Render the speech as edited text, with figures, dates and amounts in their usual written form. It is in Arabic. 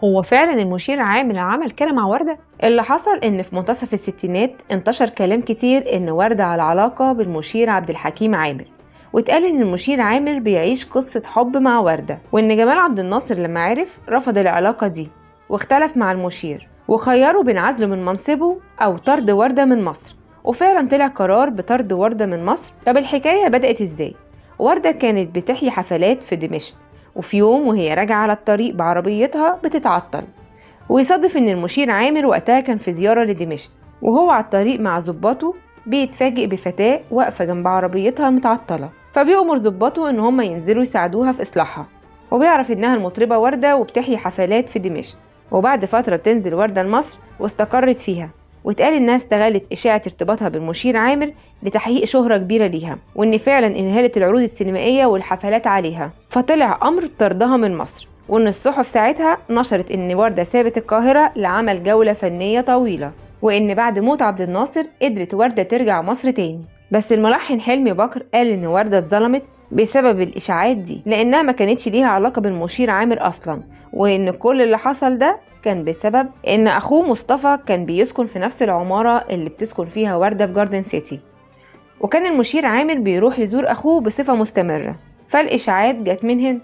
هو فعلا المشير عامر عمل كده مع وردة؟ اللي حصل ان في منتصف الستينات انتشر كلام كتير ان وردة على علاقة بالمشير عبد الحكيم عامر، واتقال ان المشير عامر بيعيش قصة حب مع وردة، وان جمال عبد الناصر لما عرف رفض العلاقة دي واختلف مع المشير وخيره بين عزله من منصبه او طرد وردة من مصر. وفعلا طلع قرار بطرد وردة من مصر. طب الحكاية بدأت ازاي؟ وردة كانت بتحيي حفلات في دمشق، وفي يوم وهي راجعة على الطريق بعربيتها بتتعطل، ويصادف ان المشير عامر وقتها كان في زيارة لدمشق، وهو على الطريق مع ضباطه بيتفاجئ بفتاة واقفة جنب عربيتها المتعطلة، فبيأمر ضباطه ان هم ينزلوا يساعدوها في اصلاحها، وبيعرف انها المطربة وردة وبتحيي حفلات في دمشق. وبعد فترة بتنزل وردة لمصر واستقرت فيها، واتقال انها استغلت اشاعة ارتباطها بالمشير عامر لتحقيق شهرة كبيرة ليها، وان فعلا انهالت العروض السينمائية والحفلات عليها، فطلع امر طردها من مصر. وان الصحف ساعتها نشرت ان وردة سابت القاهرة لعمل جولة فنية طويلة، وان بعد موت عبد الناصر قدرت وردة ترجع مصر تاني. بس الملحن حلمي بكر قال ان وردة اتظلمت بسبب الاشاعات دي، لانها ما كانتش ليها علاقة بالمشير عامر اصلا، وان كل اللي حصل ده كان بسبب ان اخوه مصطفى كان بيسكن في نفس العمارة اللي بتسكن فيها وردة في جاردن سيتي، وكان المشير عامر بيروح يزور اخوه بصفة مستمرة، فالاشاعات جت من هنا.